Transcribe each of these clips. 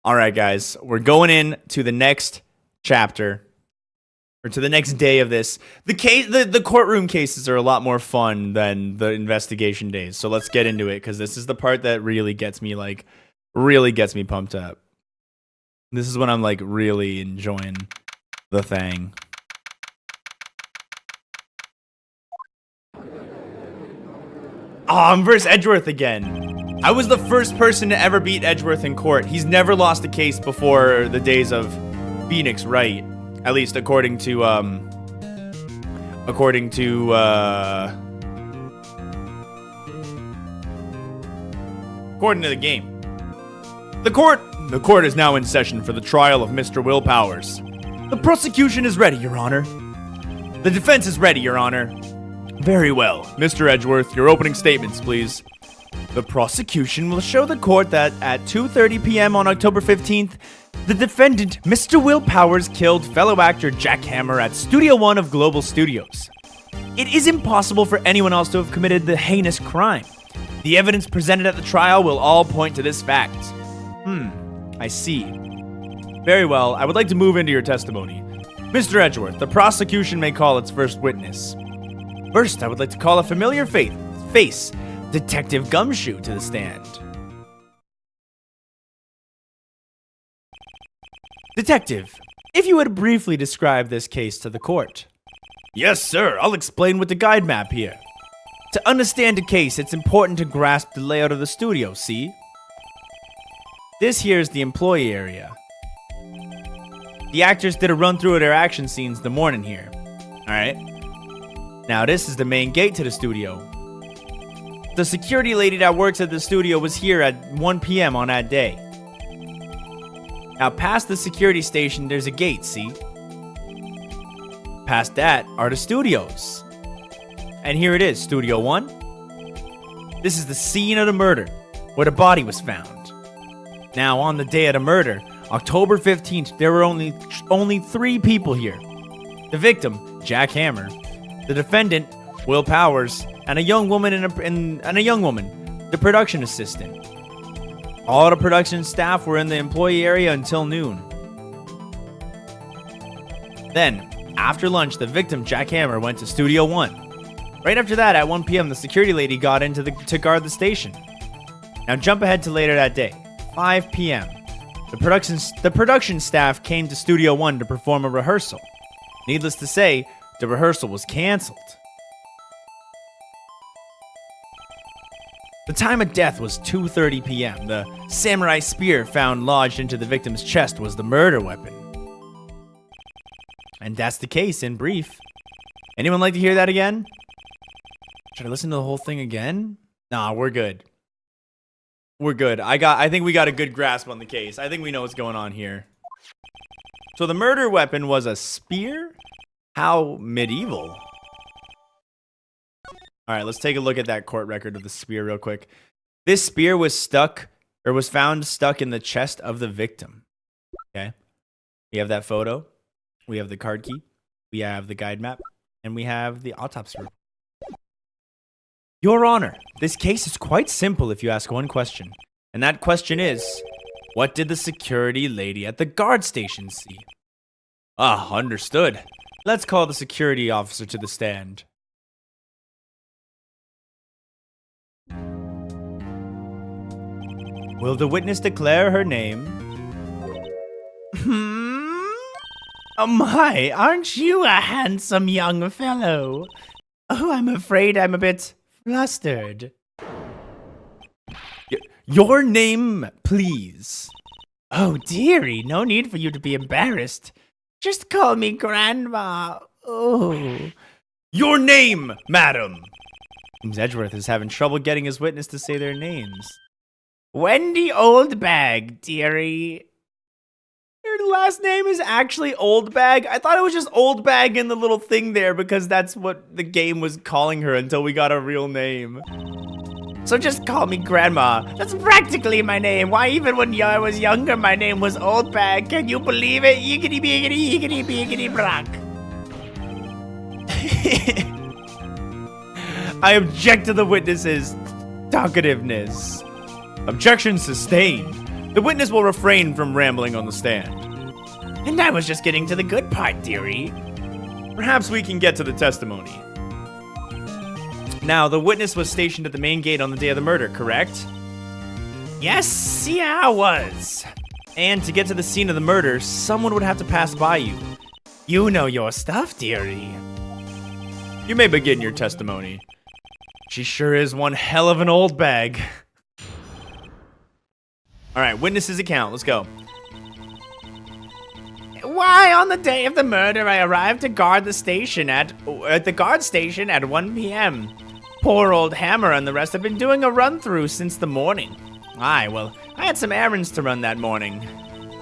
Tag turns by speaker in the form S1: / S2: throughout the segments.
S1: All right, guys, we're going in to the next chapter, or to the next day of this. The courtroom cases are a lot more fun than the investigation days. So let's get into it, because this is the part that really gets me pumped up. This is when I'm like really enjoying the thing. Oh, I'm versus Edgeworth again. I was the first person to ever beat Edgeworth in court. He's never lost a case before the days of Phoenix Wright, at least according to the game. The court is now in session for the trial of Mr. Will Powers. The prosecution is ready, Your Honor. The defense is ready, Your Honor. Very well. Mr. Edgeworth, your opening statements, please. The prosecution will show the court that at 2:30 p.m. on October 15th, the defendant, Mr. Will Powers, killed fellow actor Jack Hammer at Studio One of Global Studios. It is impossible for anyone else to have committed the heinous crime. The evidence presented at the trial will all point to this fact. I see. Very well, I would like to move into your testimony. Mr. Edgeworth, the prosecution may call its first witness. First, I would like to call a familiar face, Detective Gumshoe, to the stand. Detective, if you would briefly describe this case to the court. Yes, sir. I'll explain with the guide map here. To understand a case, it's important to grasp the layout of the studio, see? This here is the employee area. The actors did a run through of their action scenes the morning here. Alright? Now this is the main gate to the studio. The security lady that works at the studio was here at 1 p.m. on that day. Now past the security station, there's a gate, see? Past that are the studios. And here it is, Studio 1. This is the scene of the murder, where the body was found. Now on the day of the murder, October 15th, there were only 3 people here. The victim, Jack Hammer, the defendant, Will Powers, and a young woman the production assistant. All the production staff were in the employee area until noon. Then, after lunch, the victim, Jack Hammer, went to Studio 1. Right after that, at 1 p.m., the security lady got in to guard the station. Now jump ahead to later that day, 5 p.m. The production staff came to Studio 1 to perform a rehearsal. Needless to say, the rehearsal was canceled. The time of death was 2:30 p.m. The samurai spear found lodged into the victim's chest was the murder weapon. And that's the case in brief. Anyone like to hear that again? Should I listen to the whole thing again? Nah, we're good. We're good. I think we got a good grasp on the case. I think we know what's going on here. So the murder weapon was a spear? How medieval. All right, let's take a look at that court record of the spear real quick. This spear was found stuck in the chest of the victim. Okay. We have that photo. We have the card key. We have the guide map. And we have the autopsy report. Your Honor, this case is quite simple if you ask one question. And that question is, what did the security lady at the guard station see? Ah, understood. Let's call the security officer to the stand. Will the witness declare her name? Oh my, aren't you a handsome young fellow? Oh, I'm afraid I'm a bit flustered. Your name, please. Oh, dearie, no need for you to be embarrassed. Just call me Grandma. Oh. Your name, madam. Seems Edgeworth is having trouble getting his witness to say their names. Wendy Oldbag, dearie. Your last name is actually Oldbag? I thought it was just Oldbag in the little thing there because that's what the game was calling her until we got a real name. So just call me Grandma. That's practically my name. Why, even when I was younger, my name was Oldbag. Can you believe it? Yiggity biggity, yiggity biggity brock. I object to the witness's talkativeness. Objection sustained. The witness will refrain from rambling on the stand.
S2: And I was just getting to the good part, dearie.
S1: Perhaps we can get to the testimony. Now, the witness was stationed at the main gate on the day of the murder, correct?
S2: Yes, yeah, I was.
S1: And to get to the scene of the murder, someone would have to pass by you.
S2: You know your stuff, dearie.
S1: You may begin your testimony. She sure is one hell of an old bag. Alright, witness's account, let's go.
S2: Why, on the day of the murder, I arrived to guard the station at the guard station at 1 p.m. Poor old Hammer and the rest have been doing a run-through since the morning. Aye, well, I had some errands to run that morning.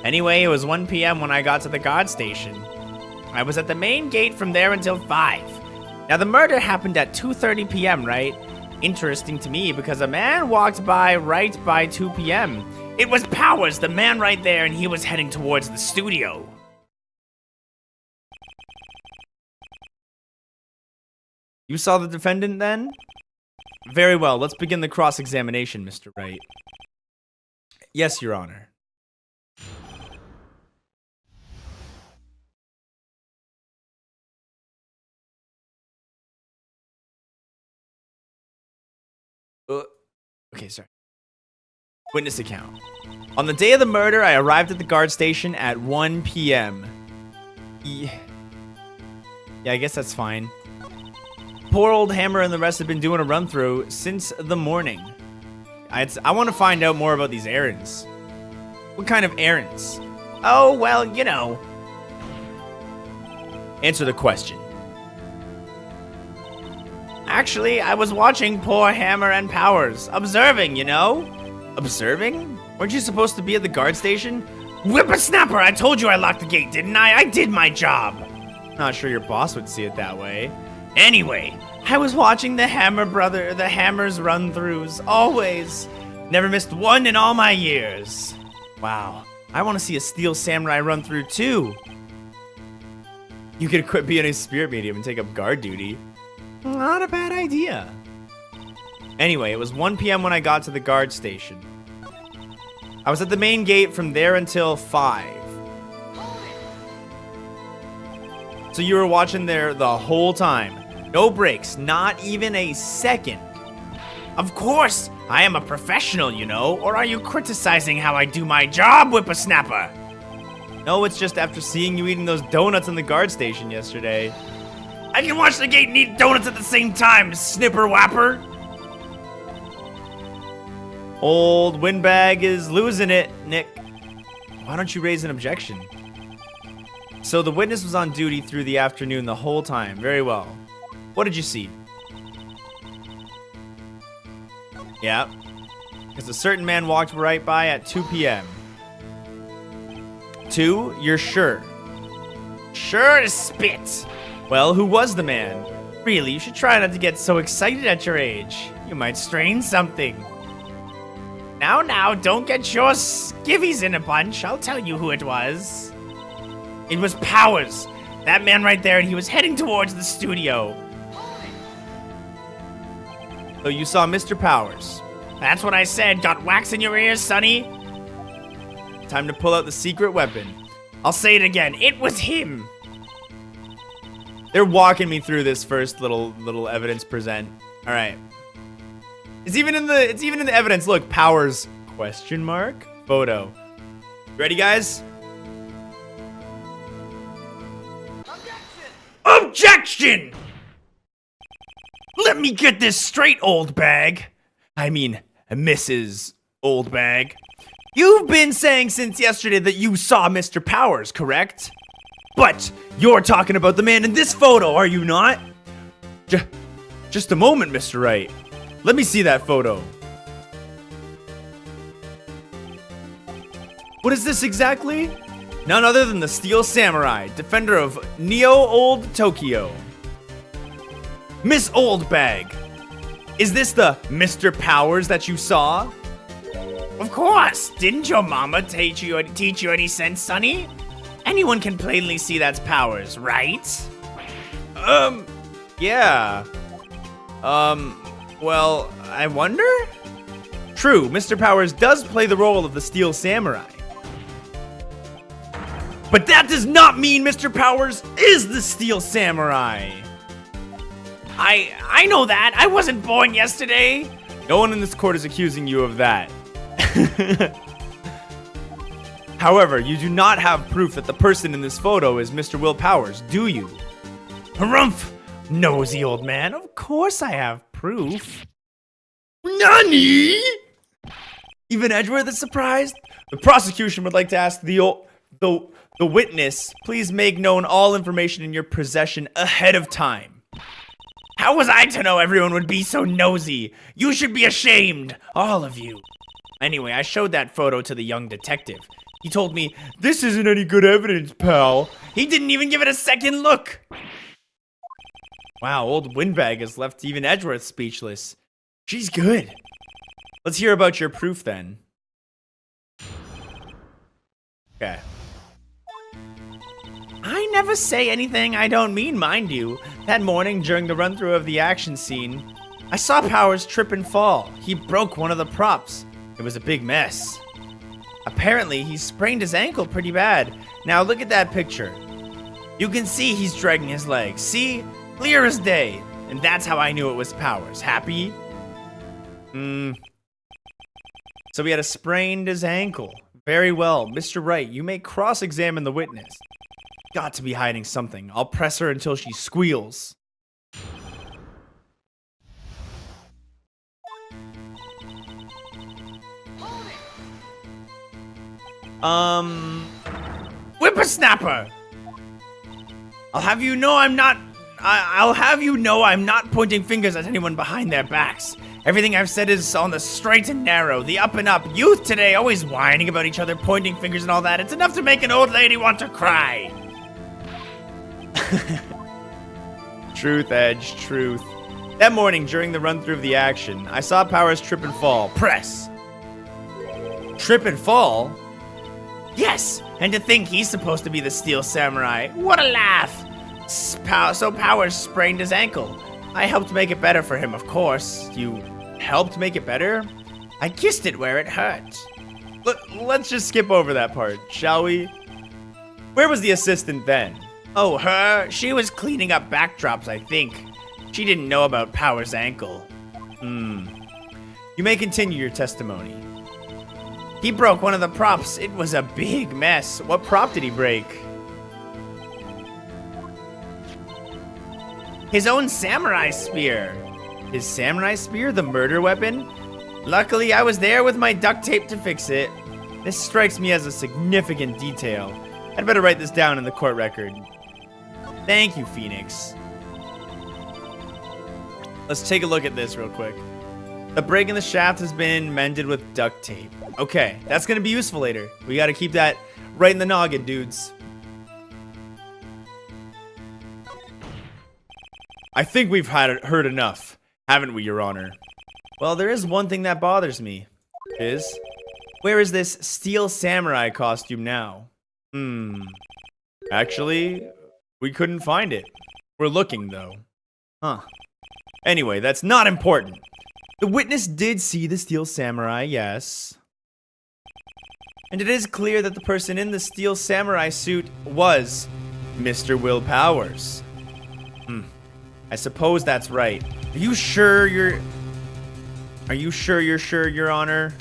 S2: Anyway, it was 1 p.m. when I got to the guard station. I was at the main gate from there until 5. Now, the murder happened at 2:30 p.m., right? Interesting to me because a man walked by right by 2 p.m. It was Powers, the man right there, and he was heading towards the studio.
S1: You saw the defendant then? Very well, let's begin the cross-examination, Mr. Wright. Yes, Your Honor. Okay, sorry. Witness account. On the day of the murder, I arrived at the guard station at 1 p.m. Yeah, I guess that's fine. Poor old Hammer and the rest have been doing a run-through since the morning. I want to find out more about these errands. What kind of errands?
S2: Oh, well, you know.
S1: Answer the question.
S2: Actually, I was watching poor Hammer and Powers. Observing, you know?
S1: Observing? Weren't you supposed to be at the guard station?
S2: Whippersnapper, I told you I locked the gate, didn't I? I did my job.
S1: Not sure your boss would see it that way.
S2: Anyway, I was watching the Hammer's run-throughs, always. Never missed one in all my years.
S1: Wow, I want to see a Steel Samurai run-through too. You could quit being a spirit medium and take up guard duty. Not a bad idea. Anyway, it was 1 p.m. when I got to the guard station. I was at the main gate from there until 5. So you were watching there the whole time. No breaks, not even a second.
S2: Of course, I am a professional, you know. Or are you criticizing how I do my job, Whippersnapper?
S1: No, it's just after seeing you eating those donuts in the guard station yesterday.
S2: I can watch the gate and eat donuts at the same time, Snipper Whapper.
S1: Old windbag is losing it, Nick. Why don't you raise an objection? So the witness was on duty through the afternoon the whole time. Very well. What did you see? Yeah. Because a certain man walked right by at 2 p.m. 2? You're sure?
S2: Sure as spit.
S1: Well, who was the man?
S2: Really, you should try not to get so excited at your age. You might strain something. Now, don't get your skivvies in a bunch. I'll tell you who it was. It was Powers. That man right there, and he was heading towards the studio.
S1: So you saw Mr. Powers.
S2: That's what I said. Got wax in your ears, sonny?
S1: Time to pull out the secret weapon.
S2: I'll say it again. It was him.
S1: They're walking me through this first little evidence present. All right. It's even in the evidence. Look, Powers question mark photo. Ready, guys?
S2: Objection! Let me get this straight, old bag.
S1: I mean, Mrs. Old Bag. You've been saying since yesterday that you saw Mr. Powers, correct? But you're talking about the man in this photo, are you not? Just a moment, Mr. Wright. Let me see that photo. What is this exactly? None other than the Steel Samurai, defender of Neo Old Tokyo. Miss Old Bag, is this the Mr. Powers that you saw?
S2: Of course. Didn't your mama teach you any sense, sonny? Anyone can plainly see that's Powers, right?
S1: Yeah. Well, I wonder? True, Mr. Powers does play the role of the Steel Samurai. But that does not mean Mr. Powers is the Steel Samurai.
S2: I know that. I wasn't born yesterday.
S1: No one in this court is accusing you of that. However, you do not have proof that the person in this photo is Mr. Will Powers, do you?
S2: Harumph! Nosy old man. Of course I have proof.
S1: Nani? Even Edgeworth is surprised? The prosecution would like to ask the witness, please make known all information in your possession ahead of time.
S2: How was I to know everyone would be so nosy? You should be ashamed, all of you. Anyway, I showed that photo to the young detective. He told me,
S1: this isn't any good evidence, pal.
S2: He didn't even give it a second look.
S1: Wow, old Windbag has left even Edgeworth speechless. She's good. Let's hear about your proof then. Okay.
S2: I never say anything I don't mean, mind you. That morning during the run-through of the action scene, I saw Powers trip and fall. He broke one of the props. It was a big mess. Apparently, he sprained his ankle pretty bad. Now look at that picture. You can see he's dragging his legs. See? Clear as day. And that's how I knew it was Powers. Happy?
S1: So he had sprained his ankle. Very well. Mr. Wright, you may cross-examine the witness. Got to be hiding something. I'll press her until she squeals.
S2: Whippersnapper! I'll have you know I'm not pointing fingers at anyone behind their backs. Everything I've said is on the straight and narrow, the up and up. Youth today always whining about each other, pointing fingers and all that. It's enough to make an old lady want to cry.
S1: Truth, Edge, truth. That morning, during the run-through of the action, I saw Powers trip and fall. Press. Trip and fall?
S2: Yes, and to think he's supposed to be the Steel Samurai. What a laugh! So Powers sprained his ankle. I helped make it better for him, of course.
S1: You helped make it better?
S2: I kissed it where it hurt.
S1: Let's just skip over that part, shall we? Where was the assistant then?
S2: Oh, her? She was cleaning up backdrops, I think. She didn't know about Powers' ankle.
S1: You may continue your testimony.
S2: He broke one of the props. It was a big mess.
S1: What prop did he break?
S2: His own samurai spear.
S1: His samurai spear? The murder weapon?
S2: Luckily, I was there with my duct tape to fix it.
S1: This strikes me as a significant detail. I'd better write this down in the court record. Thank you, Phoenix. Let's take a look at this real quick. The break in the shaft has been mended with duct tape. Okay, that's gonna be useful later. We gotta keep that right in the noggin, dudes. I think we've heard enough, haven't we, Your Honor? Well, there is one thing that bothers me. Where is this Steel Samurai costume now? Actually, we couldn't find it. We're looking, though. Huh. Anyway, that's not important. The witness did see the Steel Samurai, yes. And it is clear that the person in the Steel Samurai suit was Mr. Will Powers. I suppose that's right. Are you sure, Your Honor?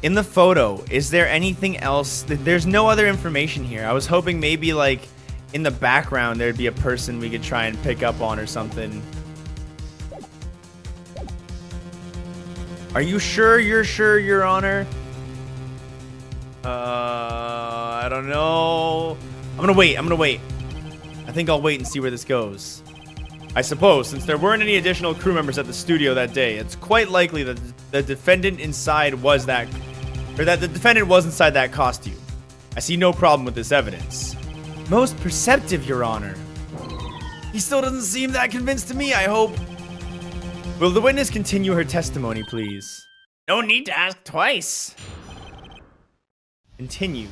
S1: In the photo, is there anything else? There's no other information here. I was hoping maybe, like, in the background there'd be a person we could try and pick up on or something. Are you sure, Your Honor? I don't know. I'm gonna wait. I think I'll wait and see where this goes. I suppose, since there weren't any additional crew members at the studio that day, it's quite likely that the defendant was inside that costume. I see no problem with this evidence. Most perceptive, Your Honor. He still doesn't seem that convinced to me, I hope. Will the witness continue her testimony, please?
S2: No need to ask twice.
S1: Continued.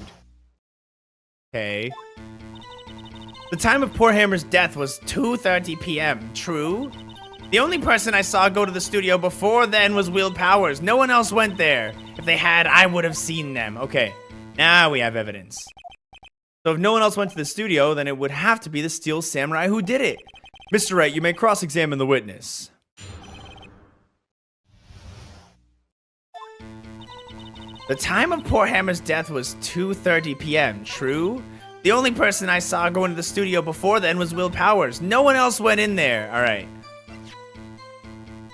S1: Okay.
S2: The time of poor Hammer's death was 2:30 p.m., true? The only person I saw go to the studio before then was Will Powers. No one else went there. If they had, I would have seen them. Okay, now we have evidence. So if no one else went to the studio, then it would have to be the Steel Samurai who did it. Mr. Wright, you may cross-examine the witness. The time of poor Hammer's death was 2:30 p.m., true? The only person I saw go into the studio before then was Will Powers. No one else went in there. All right.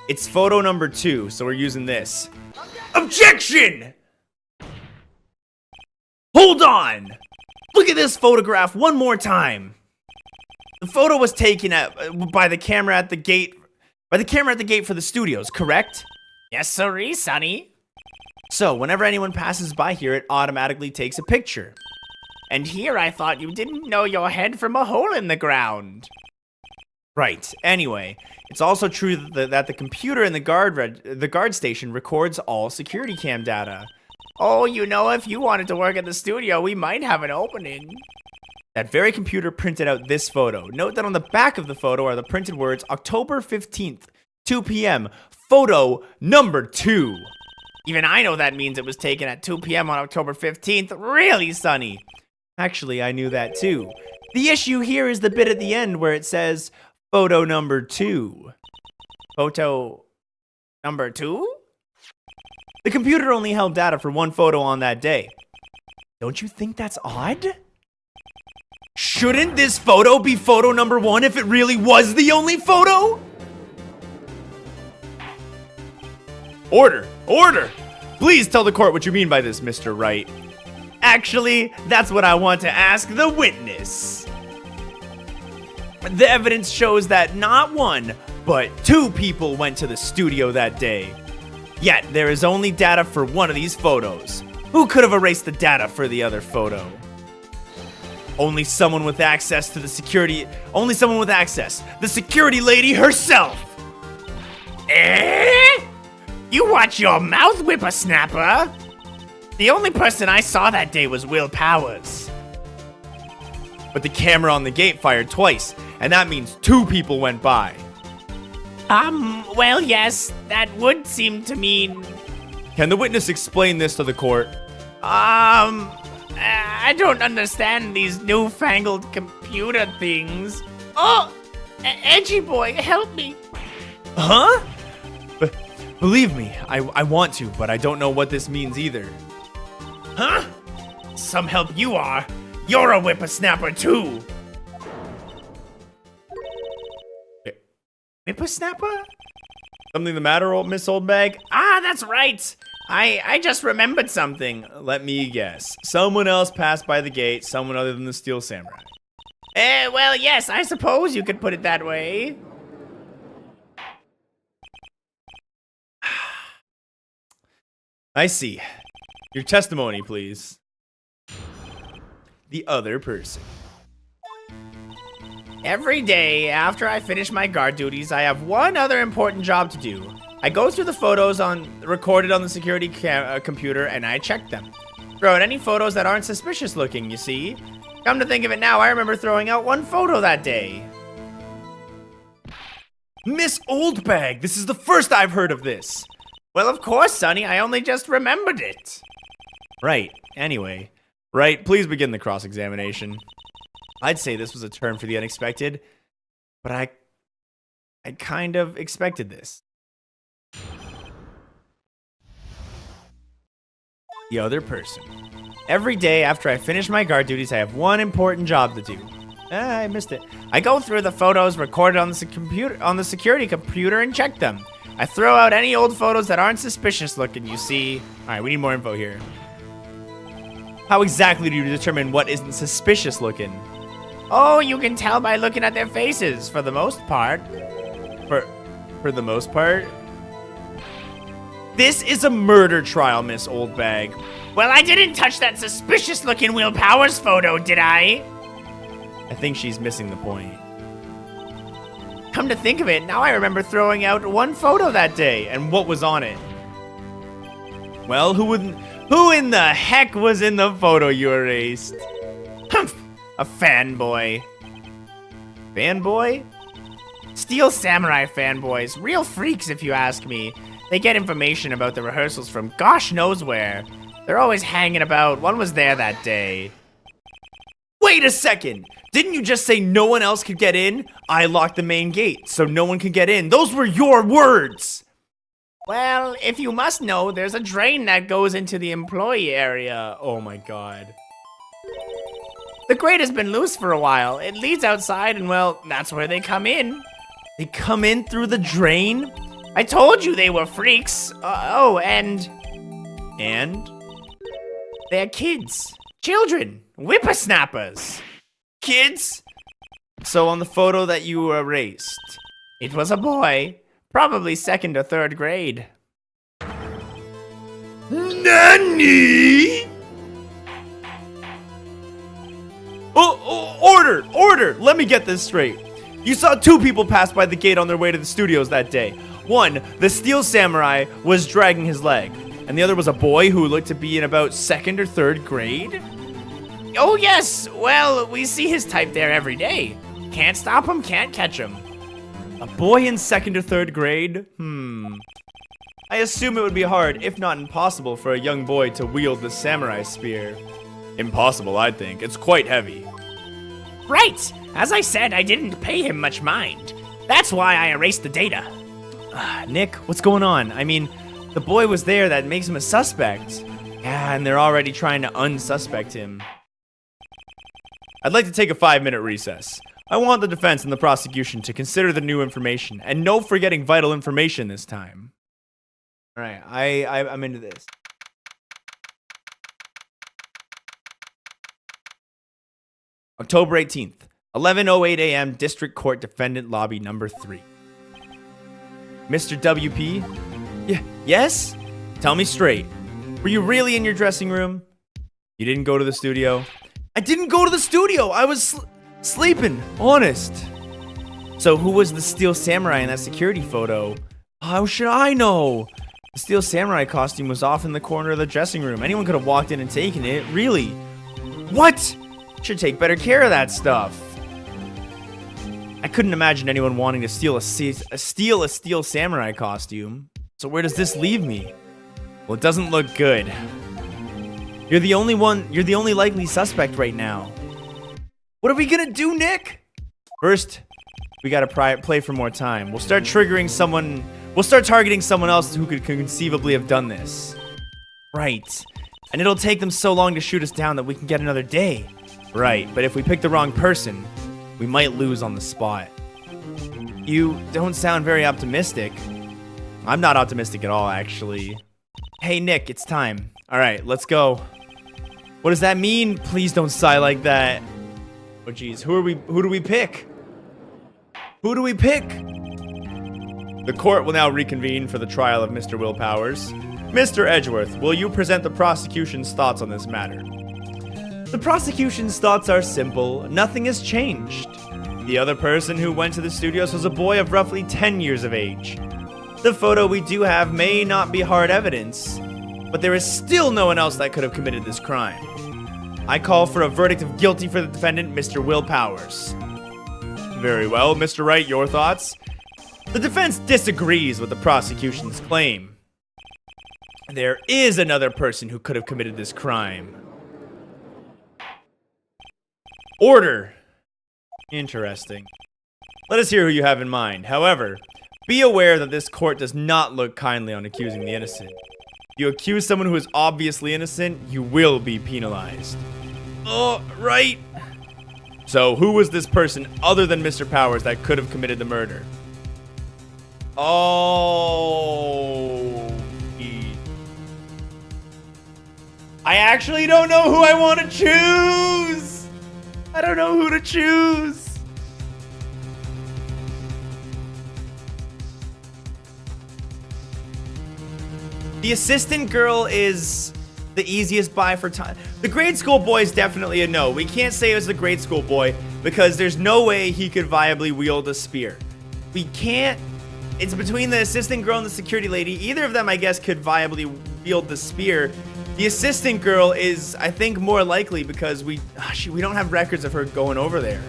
S2: It's photo number 2, so we're using this. Objection! Hold on! Look at this photograph one more time. The photo was taken by the camera at the gate. By the camera at the gate for the studios, correct? Yes, sirree, sonny. So, whenever anyone passes by here, it automatically takes a picture. And here I thought you didn't know your head from a hole in the ground. Right. Anyway, it's also true that the computer in the guard station records all security cam data. Oh, you know, if you wanted to work at the studio, we might have an opening. That very computer printed out this photo. Note that on the back of the photo are the printed words October 15th, 2 p.m., photo number 2. Even I know that means it was taken at 2 p.m. on October 15th. Really, Sonny? Actually, I knew that too. The issue here is the bit at the end where it says photo number 2. Photo number 2? The computer only held data for one photo on that day. Don't you think that's odd? Shouldn't this photo be photo number 1 if it really was the only photo? Order! Order! Please tell the court what you mean by this, Mr. Wright. Actually, that's what I want to ask the witness. The evidence shows that not 1, but 2 people went to the studio that day. Yet, there is only data for one of these photos. Who could have erased the data for the other photo? Only someone with access to the security... Only someone with access. The security lady herself! Eh? You watch your mouth, whippersnapper! The only person I saw that day was Will Powers. But the camera on the gate fired twice, and that means 2 people went by. Well, yes, that would seem to mean...
S1: Can the witness explain this to the court?
S2: I don't understand these newfangled computer things. Oh, Edgy boy, help me.
S1: Huh? Believe me, I want to, but I don't know what this means either.
S2: Huh? Some help you are. You're a whippersnapper too. Whippersnapper?
S1: Something the matter, Miss Oldbag?
S2: Ah, that's right. I just remembered something.
S1: Let me guess. Someone else passed by the gate, someone other than the Steel Samurai.
S2: Well, yes, I suppose you could put it that way.
S1: I see. Your testimony, please. The other person.
S2: Every day after I finish my guard duties, I have one other important job to do. I go through the photos recorded on the security computer and I check them. Throw out any photos that aren't suspicious looking, you see. Come to think of it now, I remember throwing out one photo that day.
S1: Miss Oldbag, this is the first I've heard of this.
S2: Well, of course, Sonny, I only just remembered it.
S1: Right, anyway. Right, please begin the cross-examination. I'd say this was a turn for the unexpected, but I kind of expected this. The other person. Every day after I finish my guard duties, I have one important job to do. I missed it. I go through the photos recorded on the security computer and check them. I throw out any old photos that aren't suspicious looking, you see. All right, we need more info here. How exactly do you determine what isn't suspicious looking?
S2: Oh, you can tell by looking at their faces, for the most part.
S1: For the most part? This is a murder trial, Miss Oldbag.
S2: Well, I didn't touch that suspicious-looking Will Powers photo, did I?
S1: I think she's missing the point.
S2: Come to think of it, now I remember throwing out one photo that day.
S1: And what was on it? Well, who in the heck was in the photo you erased?
S2: Humph, a fanboy. Fanboy? Steel Samurai fanboys. Real freaks, if you ask me. They get information about the rehearsals from gosh knows where. They're always hanging about. One was there that day.
S1: Wait a second! Didn't you just say no one else could get in? I locked the main gate, so no one can get in. Those were your words!
S2: Well, if you must know, there's a drain that goes into the employee area.
S1: Oh my god.
S2: The grate has been loose for a while. It leads outside, and well, that's where they come in.
S1: They come in through the drain?
S2: I told you they were freaks. And they're kids. Children. Whippersnappers.
S1: Kids? So on the photo that you erased,
S2: It was a boy. Probably 2nd or 3rd grade.
S1: NANI?! Order! Let me get this straight. You saw 2 people pass by the gate on their way to the studios that day. One, the Steel Samurai, was dragging his leg, and the other was a boy who looked to be in about 2nd or 3rd grade?
S2: Oh yes, well, we see his type there every day. Can't stop him, can't catch him.
S1: A boy in 2nd or 3rd grade? I assume it would be hard, if not impossible, for a young boy to wield the samurai spear. Impossible, I think. It's quite heavy.
S2: Right! As I said, I didn't pay him much mind. That's why I erased the data.
S1: Nick, what's going on? I mean, the boy was there, that makes him a suspect. Yeah, and they're already trying to unsuspect him. I'd like to take a 5-minute recess. I want the defense and the prosecution to consider the new information, and no forgetting vital information this time. Alright, I'm into this. October 18th, 11:08 a.m., District Court Defendant Lobby Number 3. Mr. WP? Yes? Tell me straight. Were you really in your dressing room? You didn't go to the studio? I didn't go to the studio! I was sleeping, honest. So who was the Steel Samurai in that security photo? How should I know? The Steel Samurai costume was off in the corner of the dressing room. Anyone could have walked in and taken it, really. What? Should take better care of that stuff. I couldn't imagine anyone wanting to steal a Steel Samurai costume. So where does this leave me? Well, it doesn't look good. You're the only likely suspect right now. What are we gonna do, Nick? First, we gotta play for more time. We'll start targeting someone else who could conceivably have done this. Right. And it'll take them so long to shoot us down that we can get another day. Right, but if we pick the wrong person, we might lose on the spot. You don't sound very optimistic. I'm not optimistic at all, actually. Hey, Nick, it's time. All right, let's go. What does that mean? Please don't sigh like that. Oh, geez. Who do we pick? Who do we pick? The court will now reconvene for the trial of Mr. Will Powers. Mr. Edgeworth, will you present the prosecution's thoughts on this matter? The prosecution's thoughts are simple. Nothing has changed. The other person who went to the studios was a boy of roughly 10 years of age. The photo we do have may not be hard evidence, but there is still no one else that could have committed this crime. I call for a verdict of guilty for the defendant, Mr. Will Powers. Very well, Mr. Wright, your thoughts? The defense disagrees with the prosecution's claim. There is another person who could have committed this crime. Order. Interesting. Let us hear who you have in mind. However, be aware that this court does not look kindly on accusing the innocent. If you accuse someone who is obviously innocent, you will be penalized. Oh, right. So, who was this person other than Mr. Powers that could have committed the murder? Oh. I actually don't know who I want to choose. I don't know who to choose. The assistant girl is the easiest buy for time. The grade school boy is definitely a no. We can't say it was the grade school boy because there's no way he could viably wield a spear. We can't. It's between the assistant girl and the security lady. Either of them, I guess, could viably wield the spear. The assistant girl is, I think, more likely because we don't have records of her going over there.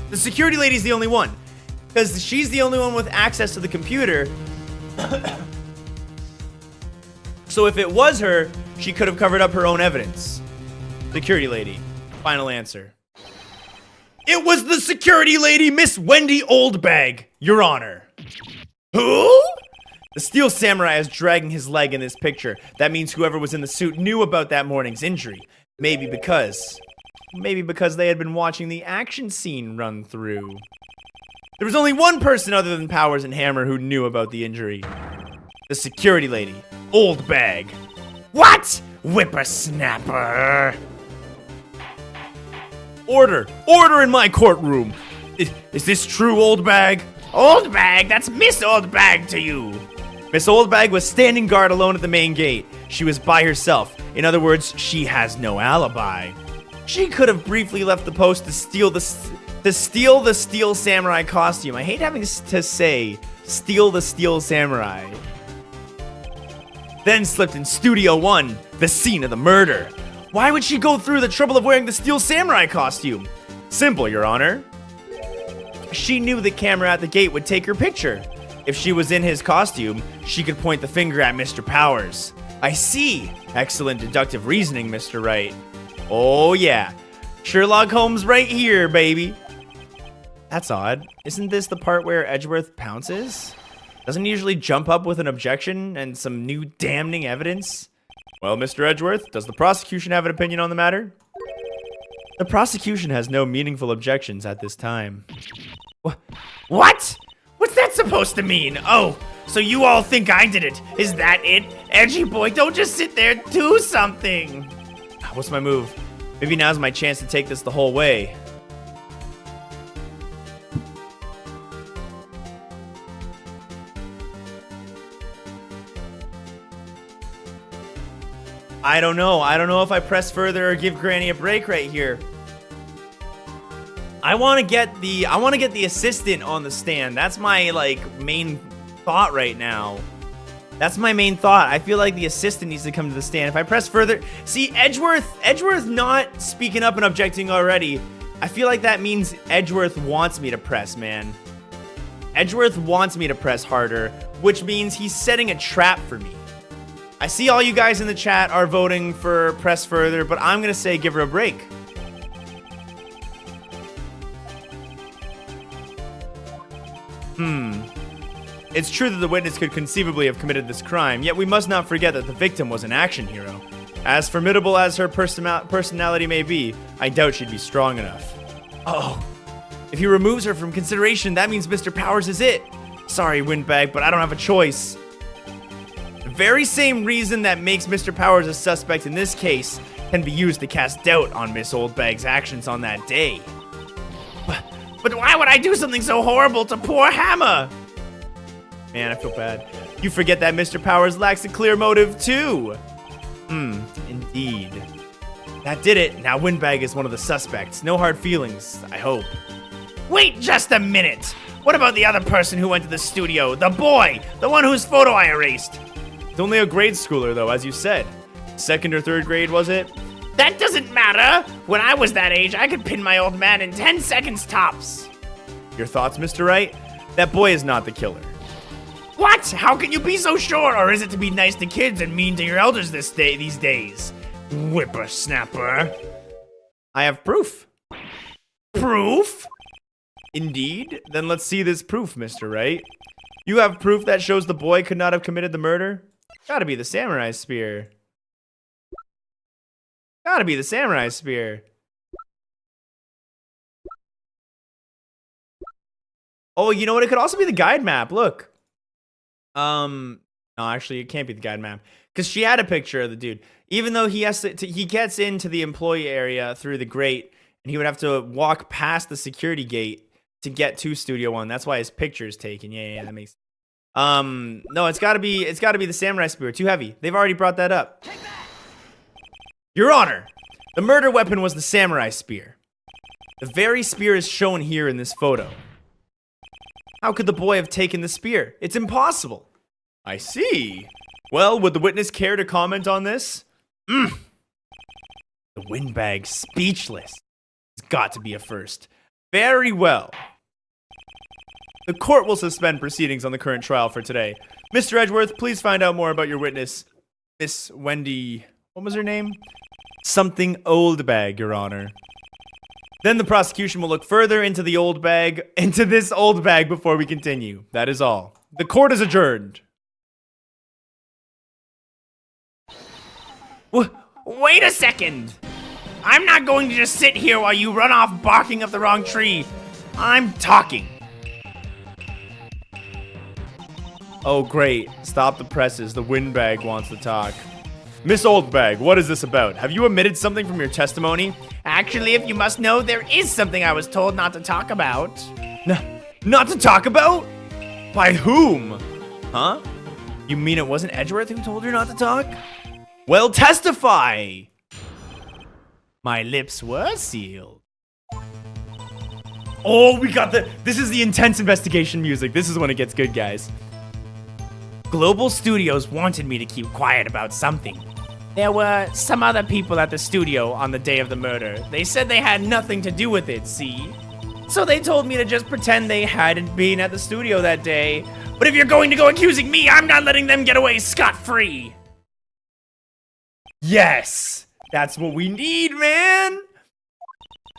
S1: The security lady's the only one. Because she's the only one with access to the computer. So if it was her, she could have covered up her own evidence. Security lady. Final answer. It was the security lady, Miss Wendy Oldbag, Your Honor. Who? The steel samurai is dragging his leg in this picture. That means whoever was in the suit knew about that morning's injury. Maybe because they had been watching the action scene run through. There was only one person other than Powers and Hammer who knew about the injury. The security lady, Oldbag.
S2: What? Whippersnapper.
S1: Order! Order in my courtroom! Is this true, Oldbag?
S2: Oldbag? That's Miss Oldbag to you.
S1: Miss Oldbag was standing guard alone at the main gate. She was by herself. In other words, she has no alibi. She could have briefly left the post to steal the steel samurai costume. I hate having to say steal the steel samurai. Then slipped in Studio 1, the scene of the murder. Why would she go through the trouble of wearing the steel samurai costume? Simple, Your Honor. She knew the camera at the gate would take her picture. If she was in his costume, she could point the finger at Mr. Powers. I see. Excellent deductive reasoning, Mr. Wright. Oh yeah. Sherlock Holmes right here, baby. That's odd. Isn't this the part where Edgeworth pounces? Doesn't he usually jump up with an objection and some new damning evidence? Well, Mr. Edgeworth, does the prosecution have an opinion on the matter? The prosecution has no meaningful objections at this time.
S2: What? What's that supposed to mean? Oh, so you all think I did it. Is that it? Edgy boy, don't just sit there, do something.
S1: What's my move? Maybe now's my chance to take this the whole way. I don't know. I don't know if I press further or give Granny a break right here. I want to get the assistant on the stand. That's my main thought right now. That's my main thought. I feel like the assistant needs to come to the stand. If I press further, see Edgeworth not speaking up and objecting already. I feel like that means Edgeworth wants me to press, man. Edgeworth wants me to press harder, which means he's setting a trap for me. I see all you guys in the chat are voting for press further, but I'm gonna say give her a break. It's true that the witness could conceivably have committed this crime, yet we must not forget that the victim was an action hero. As formidable as her personality may be, I doubt she'd be strong enough. Oh, if he removes her from consideration, that means Mr. Powers is it. Sorry, Windbag, but I don't have a choice. The very same reason that makes Mr. Powers a suspect in this case can be used to cast doubt on Miss Oldbag's actions on that day.
S2: But why would I do something so horrible to poor Hammer?
S1: Man, I feel bad. You forget that Mr. Powers lacks a clear motive, too. Indeed. That did it. Now Windbag is one of the suspects. No hard feelings, I hope.
S2: Wait just a minute. What about the other person who went to the studio? The boy! The one whose photo I erased.
S1: He's only a grade schooler, though, as you said. 2nd or 3rd grade, was it?
S2: That doesn't matter. When I was that age, I could pin my old man in 10 seconds tops.
S1: Your thoughts, Mr. Wright? That boy is not the killer.
S2: What? How can you be so sure? Or is it to be nice to kids and mean to your elders these days? Whippersnapper.
S1: I have proof.
S2: Proof?
S1: Indeed? Then let's see this proof, Mr. Wright. You have proof that shows the boy could not have committed the murder? Gotta be the samurai spear. Gotta be the samurai spear. Oh, you know what? It could also be the guide map. Look. No, actually, it can't be the guide map because she had a picture of the dude. Even though he has to, he gets into the employee area through the grate, and he would have to walk past the security gate to get to Studio 1. That's why his picture is taken. Yeah, that makes. No, it's gotta be the samurai spear. Too heavy. They've already brought that up. Your Honor, the murder weapon was the samurai spear. The very spear is shown here in this photo. How could the boy have taken the spear? It's impossible. I see. Well, would the witness care to comment on this? The Windbag speechless. It's got to be a first. Very well. The court will suspend proceedings on the current trial for today. Mr. Edgeworth, please find out more about your witness, Miss Wendy. What was her name? Something Oldbag, Your Honor. Then the prosecution will look further into this old bag before we continue. That is all. The court is adjourned.
S2: Wait a second! I'm not going to just sit here while you run off barking up the wrong tree. I'm talking.
S1: Oh, great. Stop the presses. The windbag wants to talk. Miss Oldbag, what is this about? Have you omitted something from your testimony?
S2: Actually, if you must know, there is something I was told not to talk about.
S1: Not to talk about? By whom? Huh? You mean it wasn't Edgeworth who told her not to talk? Well, testify!
S2: My lips were sealed.
S1: Oh, this is the intense investigation music. This is when it gets good, guys.
S2: Global Studios wanted me to keep quiet about something. There were some other people at the studio on the day of the murder. They said they had nothing to do with it, see? So they told me to just pretend they hadn't been at the studio that day. But if you're going to go accusing me, I'm not letting them get away scot-free.
S1: Yes! That's what we need, man!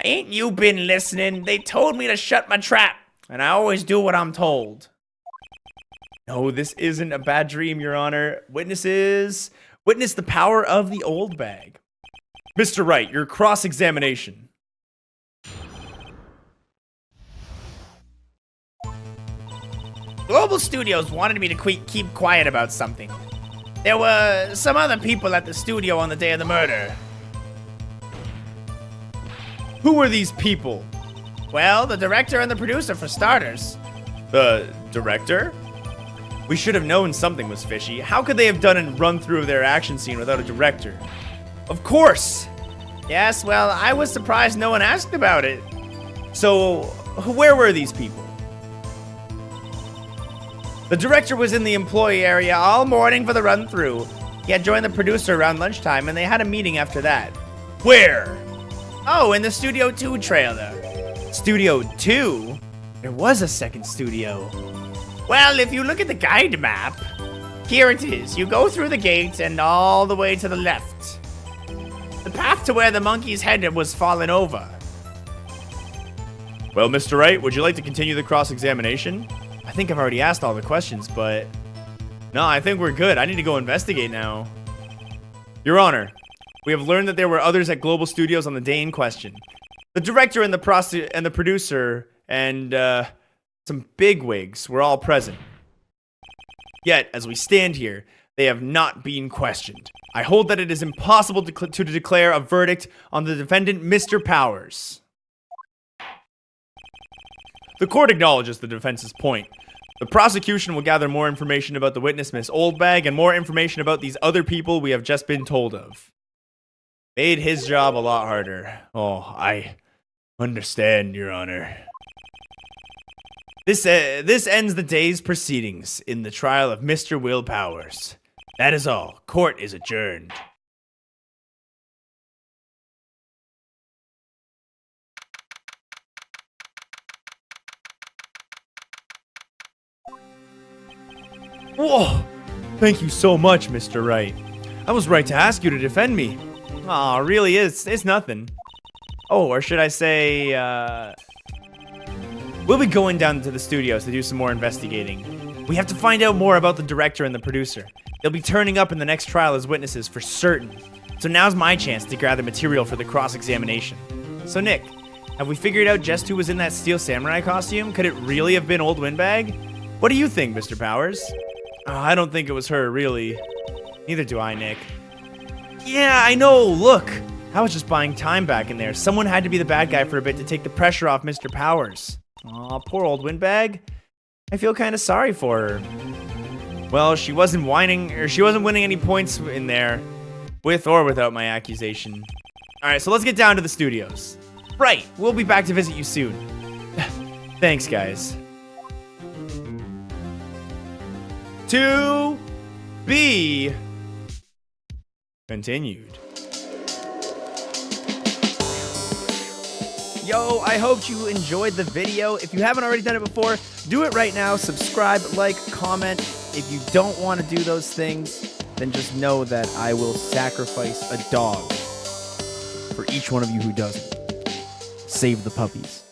S2: Ain't you been listening? They told me to shut my trap, and I always do what I'm told.
S1: No, this isn't a bad dream, Your Honor. Witness the power of the old bag. Mr. Wright, your cross-examination.
S2: Global Studios wanted me to keep quiet about something. There were some other people at the studio on the day of the murder.
S1: Who were these people?
S2: Well, the director and the producer, for starters.
S1: The director? We should have known something was fishy. How could they have done a run-through of their action scene without a director? Of course!
S2: Yes, well, I was surprised no one asked about it.
S1: So, where were these people?
S2: The director was in the employee area all morning for the run-through. He had joined the producer around lunchtime, and they had a meeting after that.
S1: Where?
S2: Oh, in the Studio 2 trailer.
S1: Studio 2? There was a second studio.
S2: Well, if you look at the guide map, here it is. You go through the gate and all the way to the left. The path to where the monkey's head was fallen over.
S1: Well, Mr. Wright, would you like to continue the cross-examination? I think I've already asked all the questions, but... No, I think we're good. I need to go investigate now. Your Honor, we have learned that there were others at Global Studios on the day in question. The director and the producer and, some bigwigs were all present. Yet, as we stand here, they have not been questioned. I hold that it is impossible to declare a verdict on the defendant, Mr. Powers. The court acknowledges the defense's point. The prosecution will gather more information about the witness, Miss Oldbag, and more information about these other people we have just been told of. Made his job a lot harder. Oh, I understand, Your Honor. This ends the day's proceedings in the trial of Mr. Will Powers. That is all. Court is adjourned. Whoa! Thank you so much, Mr. Wright. I was right to ask you to defend me. Aw, really is. It's nothing. Oh, or should I say, we'll be going down to the studios to do some more investigating. We have to find out more about the director and the producer. They'll be turning up in the next trial as witnesses for certain. So now's my chance to gather material for the cross-examination. So Nick, have we figured out just who was in that steel samurai costume? Could it really have been Old Windbag? What do you think, Mr. Powers? Oh, I don't think it was her, really. Neither do I, Nick. Yeah, I know, look. I was just buying time back in there. Someone had to be the bad guy for a bit to take the pressure off Mr. Powers. Aw, poor Old Windbag. I feel kind of sorry for her. Well, she wasn't winning any points in there, with or without my accusation. Alright, so let's get down to the studios. Right, we'll be back to visit you soon. Thanks, guys. To be continued. Yo, I hope you enjoyed the video. If you haven't already done it before, do it right now. Subscribe, like, comment. If you don't want to do those things, then just know that I will sacrifice a dog for each one of you who doesn't. Save the puppies.